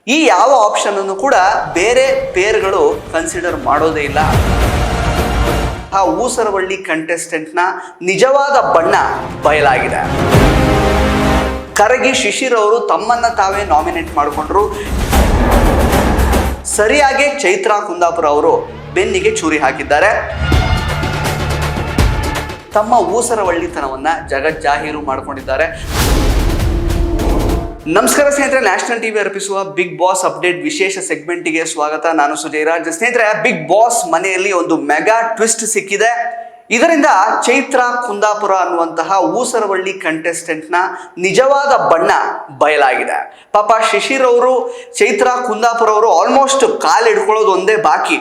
ಈ ಯಾವ ಆಪ್ಷನ್ ಅನ್ನು ಕೂಡ ಬೇರೆ ಪೇರ್ಗಳು ಕನ್ಸಿಡರ್ ಮಾಡೋದೇ ಇಲ್ಲ. ಆ ಊಸರವಳ್ಳಿ ಕಂಟೆಸ್ಟೆಂಟ್ನ ನಿಜವಾದ ಬಣ್ಣ ಬಯಲಾಗಿದೆ. ಕರಗಿ ಶಿಶಿರ್ ಅವರು ತಮ್ಮನ್ನ ತಾವೇ ನಾಮಿನೇಟ್ ಮಾಡಿಕೊಂಡ್ರು. ಸರಿಯಾಗಿ ಚೈತ್ರಾ ಕುಂದಾಪುರ ಅವರು ಬೆನ್ನಿಗೆ ಚೂರಿ ಹಾಕಿದ್ದಾರೆ. ತಮ್ಮ ಊಸರವಳ್ಳಿತನವನ್ನ ಜಗಜ್ಜಾಹೀರು ಮಾಡಿಕೊಂಡಿದ್ದಾರೆ. ನಮಸ್ಕಾರ ಸ್ನೇಹಿತರೆ, ನ್ಯಾಷನಲ್ ಟಿವಿ ಅರ್ಪಿಸುವ ಬಿಗ್ ಬಾಸ್ ಅಪ್ಡೇಟ್ ವಿಶೇಷ ಸೆಗ್ಮೆಂಟ್ಗೆ ಸ್ವಾಗತ. ನಾನು ಸುಜಯ್ ರಾಜ್. ಸ್ನೇಹಿತರೆ, ಬಿಗ್ ಬಾಸ್ ಮನೆಯಲ್ಲಿ ಒಂದು ಮೆಗಾ ಟ್ವಿಸ್ಟ್ ಸಿಕ್ಕಿದೆ. ಇದರಿಂದ ಚೈತ್ರಾ ಕುಂದಾಪುರ ಅನ್ನುವಂತಹ ಊಸರವಳ್ಳಿ ಕಂಟೆಸ್ಟೆಂಟ್ನ ನಿಜವಾದ ಬಣ್ಣ ಬಯಲಾಗಿದೆ. ಪಾಪ ಶಿಶಿರ್ ಅವರು, ಚೈತ್ರಾ ಕುಂದಾಪುರ ಅವರು ಆಲ್ಮೋಸ್ಟ್ ಕಾಲಿಡ್ಕೊಳ್ಳೋದು ಒಂದೇ ಬಾಕಿ,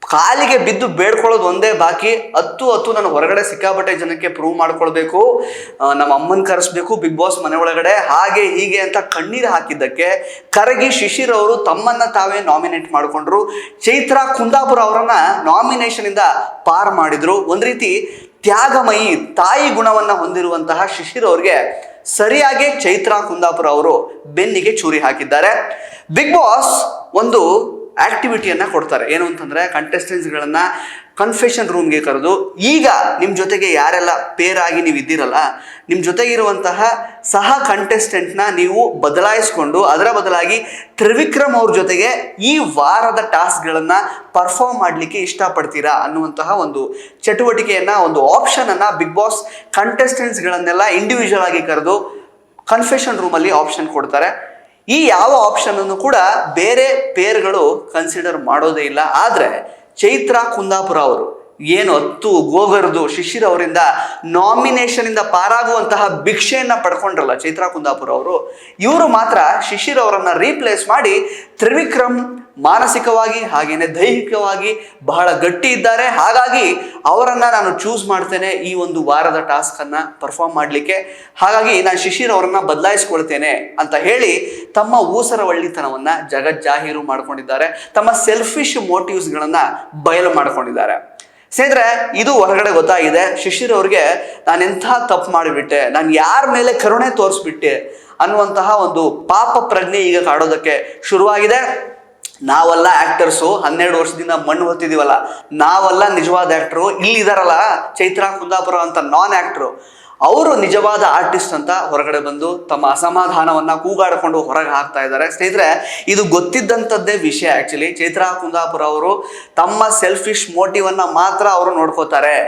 ಕಾಲಿಗೆ ಬಿದ್ದು ಬೇಡ್ಕೊಳ್ಳೋದು ಒಂದೇ ಬಾಕಿ. ಹತ್ತು ನಾನು ಹೊರಗಡೆ ಸಿಕ್ಕಾಪಟ್ಟೆ ಜನಕ್ಕೆ ಪ್ರೂವ್ ಮಾಡ್ಕೊಳ್ಬೇಕು, ನಮ್ಮ ಅಮ್ಮನ ಕರೆಸ್ಬೇಕು ಬಿಗ್ ಬಾಸ್ ಮನೆ ಒಳಗಡೆ, ಹಾಗೆ ಹೀಗೆ ಅಂತ ಕಣ್ಣೀರು ಹಾಕಿದ್ದಕ್ಕೆ ಕರಗಿ ಶಿಶಿರ್ ಅವರು ತಮ್ಮನ್ನ ತಾವೇ ನಾಮಿನೇಟ್ ಮಾಡಿಕೊಂಡ್ರು. ಚೈತ್ರಾ ಕುಂದಾಪುರ ಅವರನ್ನ ನಾಮಿನೇಷನ್ ಇಂದ ಪಾರ್ ಮಾಡಿದ್ರು. ಒಂದ್ ರೀತಿ ತ್ಯಾಗಮಯಿ ತಾಯಿ ಗುಣವನ್ನ ಹೊಂದಿರುವಂತಹ ಶಿಶಿರ್ ಅವ್ರಿಗೆ ಸರಿಯಾಗಿ ಚೈತ್ರಾ ಕುಂದಾಪುರ ಅವರು ಬೆನ್ನಿಗೆ ಚೂರಿ ಹಾಕಿದ್ದಾರೆ. ಬಿಗ್ ಬಾಸ್ ಒಂದು ಆಕ್ಟಿವಿಟಿಯನ್ನ ಕೊಡ್ತಾರೆ. ಏನು ಅಂತಂದ್ರೆ, ಕಂಟೆಸ್ಟೆಂಟ್ಸ್ಗಳನ್ನ ಕನ್ಫೆಷನ್ ರೂಮ್ಗೆ ಕರೆದು, ಈಗ ನಿಮ್ಮ ಜೊತೆಗೆ ಯಾರೆಲ್ಲ ಪೇರ್ ಆಗಿ ನೀವು ಇದ್ದೀರಲ್ಲ, ನಿಮ್ಮ ಜೊತೆಗಿರುವಂತಹ ಸಹ ಕಂಟೆಸ್ಟೆಂಟ್ನ ನೀವು ಬದಲಾಯಿಸ್ಕೊಂಡು ಅದರ ಬದಲಾಗಿ ತ್ರಿವಿಕ್ರಮ್ ಅವ್ರ ಜೊತೆಗೆ ಈ ವಾರದ ಟಾಸ್ಕ್ಗಳನ್ನ ಪರ್ಫಾರ್ಮ್ ಮಾಡಲಿಕ್ಕೆ ಇಷ್ಟಪಡ್ತೀರಾ ಅನ್ನುವಂತಹ ಒಂದು ಚಟುವಟಿಕೆಯನ್ನ, ಒಂದು ಆಪ್ಷನ್ ಅನ್ನ ಬಿಗ್ ಬಾಸ್ ಕಂಟೆಸ್ಟೆಂಟ್ಸ್ಗಳನ್ನೆಲ್ಲ ಇಂಡಿವಿಜುವಲ್ ಆಗಿ ಕರೆದು ಕನ್ಫೆಷನ್ ರೂಮಲ್ಲಿ ಆಪ್ಷನ್ ಕೊಡ್ತಾರೆ. ಈ ಯಾವ ಆಪ್ಷನ್ ಅನ್ನು ಕೂಡ ಬೇರೆ ಪೇರ್ಗಳು ಕನ್ಸಿಡರ್ ಮಾಡೋದೇ ಇಲ್ಲ. ಆದ್ರೆ ಚೈತ್ರಾ ಕುಂದಾಪುರ ಅವರು ಏನು ಗೋಗರ್ದು ಶಿಶಿರ್ ಅವರಿಂದ ನಾಮಿನೇಷನ್ ಇಂದ ಪಾರಾಗುವಂತಹ ಭಿಕ್ಷೆಯನ್ನ ಪಡ್ಕೊಂಡ್ರಲ್ಲ ಚೈತ್ರಾ ಕುಂದಾಪುರ ಅವರು, ಇವರು ಮಾತ್ರ ಶಿಶಿರ್ ಅವರನ್ನ ರೀಪ್ಲೇಸ್ ಮಾಡಿ ತ್ರಿವಿಕ್ರಮ್ ಮಾನಸಿಕವಾಗಿ ಹಾಗೇನೆ ದೈಹಿಕವಾಗಿ ಬಹಳ ಗಟ್ಟಿ ಇದ್ದಾರೆ, ಹಾಗಾಗಿ ಅವರನ್ನ ನಾನು ಚೂಸ್ ಮಾಡ್ತೇನೆ ಈ ಒಂದು ವಾರದ ಟಾಸ್ಕ್ ಅನ್ನ ಪರ್ಫಾರ್ಮ್ ಮಾಡ್ಲಿಕ್ಕೆ, ಹಾಗಾಗಿ ನಾನು ಶಿಶಿರ್ ಅವರನ್ನ ಬದಲಾಯಿಸ್ಕೊಳ್ತೇನೆ ಅಂತ ಹೇಳಿ ತಮ್ಮ ಊಸರವಳ್ಳಿತನವನ್ನ ಜಗಜ್ಜಾಹೀರು ಮಾಡ್ಕೊಂಡಿದ್ದಾರೆ. ತಮ್ಮ ಸೆಲ್ಫಿಶ್ ಮೋಟಿವ್ಸ್ ಗಳನ್ನ ಬಯಲು ಮಾಡ್ಕೊಂಡಿದ್ದಾರೆ. ಸ್ನೇಹಿತರೆ, ಇದು ಹೊರಗಡೆ ಗೊತ್ತಾಗಿದೆ. ಶಿಶಿರ್ ಅವ್ರಿಗೆ ನಾನೆಂಥ ತಪ್ಪು ಮಾಡಿಬಿಟ್ಟೆ, ನಾನು ಯಾರ ಮೇಲೆ ಕರುಣೆ ತೋರಿಸ್ಬಿಟ್ಟೆ ಅನ್ನುವಂತಹ ಒಂದು ಪಾಪ ಪ್ರಜ್ಞೆ ಈಗ ಕಾಡೋದಕ್ಕೆ ಶುರುವಾಗಿದೆ. ನಾವೆಲ್ಲ ಆಕ್ಟರ್ಸು 12 ವರ್ಷದಿಂದ ಮಣ್ಣು ಹೊತ್ತಿದೀವಲ್ಲ, ನಾವೆಲ್ಲ ನಿಜವಾದ ಆಕ್ಟರು. ಇಲ್ಲಿದಾರಲ್ಲ ಚೈತ್ರಾ ಕುಂದಾಪುರ ಅಂತ ನಾನ್ ಆಕ್ಟರು, ಅವರು ನಿಜವಾದ ಆರ್ಟಿಸ್ಟ್ ಅಂತ ಹೊರಗಡೆ ಬಂದು ತಮ್ಮ ಅಸಮಾಧಾನವನ್ನ ಕೂಗಾಡಿಕೊಂಡು ಹೊರಗೆ ಹಾಕ್ತಾ ಇದ್ದಾರೆ. ಸ್ನೇಹಿತರೆ, ಇದು ಗೊತ್ತಿದ್ದಂಥದ್ದೇ ವಿಷಯ. ಆಕ್ಚುಲಿ ಚೈತ್ರಾ ಕುಂದಾಪುರ ಅವರು ತಮ್ಮ ಸೆಲ್ಫಿಶ್ ಮೋಟಿವ್ ಅನ್ನ ಮಾತ್ರ ಅವರು ನೋಡ್ಕೋತಾರೆ.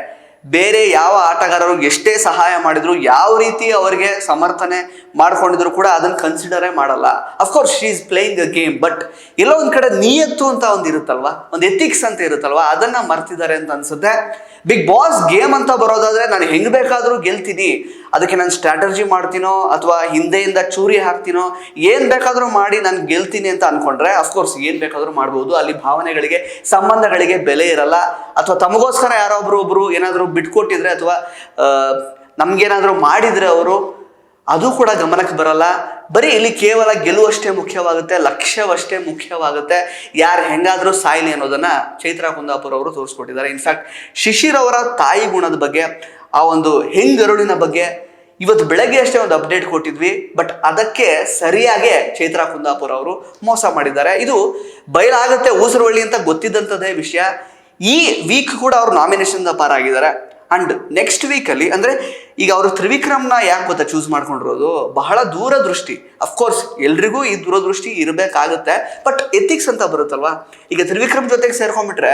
ಬೇರೆ ಯಾವ ಆಟಗಾರರು ಎಷ್ಟೇ ಸಹಾಯ ಮಾಡಿದ್ರು, ಯಾವ ರೀತಿ ಅವರಿಗೆ ಸಮರ್ಥನೆ ಮಾಡ್ಕೊಂಡಿದ್ರು ಕೂಡ ಅದನ್ನ ಕನ್ಸಿಡರೇ ಮಾಡಲ್ಲ. Of course she is playing a game, but ಎಲ್ಲೋ ಒಂದ್ ಕಡೆ ನಿಯತ್ತು ಅಂತ ಒಂದು ಇರುತ್ತಲ್ವಾ, ಒಂದು ಎಥಿಕ್ಸ್ ಅಂತ ಇರುತ್ತಲ್ವಾ, ಅದನ್ನ ಮರ್ತಿದ್ದಾರೆ ಅಂತ ಅನ್ಸುತ್ತೆ. ಬಿಗ್ ಬಾಸ್ ಗೇಮ್ ಅಂತ ಬರೋದಾದ್ರೆ ನಾನು ಹೆಂಗ್ ಬೇಕಾದ್ರೂ ಗೆಲ್ತೀನಿ, ಅದಕ್ಕೆ ನಾನು ಸ್ಟ್ರಾಟಜಿ ಮಾಡ್ತೀನೋ ಅಥವಾ ಹಿಂದೆಯಿಂದ ಚೂರಿ ಹಾಕ್ತೀನೋ, ಏನ್ ಬೇಕಾದ್ರೂ ಮಾಡಿ ನಾನು ಗೆಲ್ತೀನಿ ಅಂತ ಅನ್ಕೊಂಡ್ರೆ ಅಫ್ಕೋರ್ಸ್ ಏನ್ ಬೇಕಾದ್ರೂ ಮಾಡ್ಬೋದು. ಅಲ್ಲಿ ಭಾವನೆಗಳಿಗೆ, ಸಂಬಂಧಗಳಿಗೆ ಬೆಲೆ ಇರಲ್ಲ. ಅಥವಾ ತಮಗೋಸ್ಕರ ಯಾರೊಬ್ರು ಏನಾದ್ರು ಬಿಟ್ಕೊಟ್ಟಿದ್ರೆ ಅಥವಾ ನಮ್ಗೇನಾದ್ರೂ ಮಾಡಿದ್ರೆ ಅವರು, ಅದು ಕೂಡ ಗಮನಕ್ಕೆ ಬರಲ್ಲ. ಬರೀ ಇಲ್ಲಿ ಕೇವಲ ಗೆಲುವಷ್ಟೇ ಮುಖ್ಯವಾಗುತ್ತೆ, ಲಕ್ಷ್ಯವಷ್ಟೇ ಮುಖ್ಯವಾಗುತ್ತೆ. ಯಾರು ಹೆಂಗಾದ್ರೂ ಸಾಯ್ಲಿ ಅನ್ನೋದನ್ನ ಚೈತ್ರಾ ಕುಂದಾಪುರ ಅವರು ತೋರಿಸ್ಕೊಟ್ಟಿದ್ದಾರೆ. ಇನ್ಫ್ಯಾಕ್ಟ್ ಶಿಶಿರ್ ಅವರ ತಾಯಿ ಗುಣದ ಬಗ್ಗೆ, ಆ ಒಂದು ಹೆಂಗರುಳಿನ ಬಗ್ಗೆ ಇವತ್ತು ಬೆಳಗ್ಗೆ ಅಷ್ಟೇ ಒಂದು ಅಪ್ಡೇಟ್ ಕೊಟ್ಟಿದ್ವಿ. ಬಟ್ ಅದಕ್ಕೆ ಸರಿಯಾಗಿ ಚೈತ್ರಾ ಕುಂದಾಪುರ ಅವರು ಮೋಸ ಮಾಡಿದ್ದಾರೆ. ಇದು ಬಯಲಾಗುತ್ತೆ ಊಸರವಳ್ಳಿ ಅಂತ ಗೊತ್ತಿದ್ದಂಥದ್ದೇ ವಿಷಯ. ಈ ವೀಕ್ ಕೂಡ ಅವರು ನಾಮಿನೇಷನ್ ಪಾರಾಗಿದ್ದಾರೆ. ಅಂಡ್ ನೆಕ್ಸ್ಟ್ ವೀಕಲ್ಲಿ, ಅಂದರೆ ಈಗ ಅವರು ತ್ರಿವಿಕ್ರಮ್ನ ಯಾಕೆ ಗೊತ್ತಾ ಚೂಸ್ ಮಾಡ್ಕೊಂಡಿರೋದು, ಬಹಳ ದೂರದೃಷ್ಟಿ. ಅಫ್ಕೋರ್ಸ್ ಎಲ್ರಿಗೂ ಈ ದೂರದೃಷ್ಟಿ ಇರಬೇಕಾಗುತ್ತೆ, ಬಟ್ ಎಥಿಕ್ಸ್ ಅಂತ ಬರುತ್ತಲ್ವಾ. ಈಗ ತ್ರಿವಿಕ್ರಮ್ ಜೊತೆಗೆ ಸೇರ್ಕೊಂಡ್ಬಿಟ್ರೆ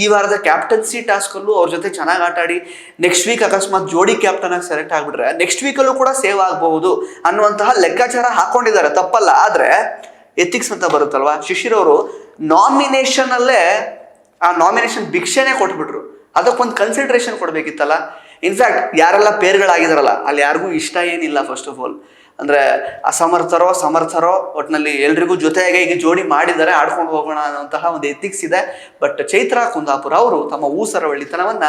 ಈ ವಾರದ ಕ್ಯಾಪ್ಟನ್ಸಿ ಟಾಸ್ಕಲ್ಲೂ ಅವ್ರ ಜೊತೆ ಚೆನ್ನಾಗಿ ಆಟ ಆಡಿ ನೆಕ್ಸ್ಟ್ ವೀಕ್ ಅಕಸ್ಮಾತ್ ಜೋಡಿ ಕ್ಯಾಪ್ಟನ್ ಆಗಿ ಸೆಲೆಕ್ಟ್ ಆಗಿಬಿಟ್ರೆ ನೆಕ್ಸ್ಟ್ ವೀಕಲ್ಲೂ ಕೂಡ ಸೇವ್ ಆಗಬಹುದು ಅನ್ನುವಂತಹ ಲೆಕ್ಕಾಚಾರ ಹಾಕೊಂಡಿದ್ದಾರೆ, ತಪ್ಪಲ್ಲ. ಆದರೆ ಎಥಿಕ್ಸ್ ಅಂತ ಬರುತ್ತಲ್ವಾ, ಶಿಶಿರ್ ಅವರು ನಾಮಿನೇಷನ್ ಅಲ್ಲೇ ಆ ನಾಮಿನೇಷನ್ ಭಿಕ್ಷೆನೇ ಕೊಟ್ಬಿಟ್ರು. ಅದಕ್ಕೊಂದು ಕನ್ಸಿಡರೇಷನ್ ಕೊಡ್ಬೇಕಿತ್ತಲ್ಲ. ಇನ್ಫ್ಯಾಕ್ಟ್ ಯಾರೆಲ್ಲ ಪೇರ್ಗಳಾಗಿದಾರಲ್ಲ ಅಲ್ಲಿ ಯಾರಿಗೂ ಇಷ್ಟ ಏನಿಲ್ಲ. ಫಸ್ಟ್ ಆಫ್ ಆಲ್ ಅಂದ್ರೆ ಸಮರ್ಥರೋ ಒಟ್ಟಿನಲ್ಲಿ ಎಲ್ರಿಗೂ ಜೊತೆಗೆ ಈಗ ಜೋಡಿ ಮಾಡಿದ್ದಾರೆ, ಆಡ್ಕೊಂಡು ಹೋಗೋಣ ಅನ್ನುವಂತಹ ಒಂದು ಎಥಿಕ್ಸ್ ಇದೆ. ಬಟ್ ಚೈತ್ರಾ ಕುಂದಾಪುರ ಅವರು ತಮ್ಮ ಊಸರವಳ್ಳಿತನವನ್ನ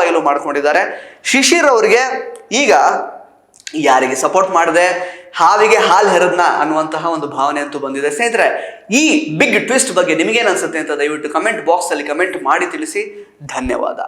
ಬಯಲು ಮಾಡ್ಕೊಂಡಿದ್ದಾರೆ. ಶಿಶಿರ್ ಅವರಿಗೆ ಈಗ ಯಾರಿಗೆ ಸಪೋರ್ಟ್ ಮಾಡದೆ ಹಾವಿಗೆ ಹಾಲು ಹೆರದ್ನ ಅನ್ನುವಂತಹ ಒಂದು ಭಾವನೆ ಅಂತೂ ಬಂದಿದೆ. ಸ್ನೇಹಿತರೆ, ಈ ಬಿಗ್ ಟ್ವಿಸ್ಟ್ ಬಗ್ಗೆ ನಿಮಗೇನು ಅನ್ಸುತ್ತೆ ಅಂತ ದಯವಿಟ್ಟು ಕಮೆಂಟ್ ಬಾಕ್ಸ್ ಅಲ್ಲಿ ಕಮೆಂಟ್ ಮಾಡಿ ತಿಳಿಸಿ. ಧನ್ಯವಾದ.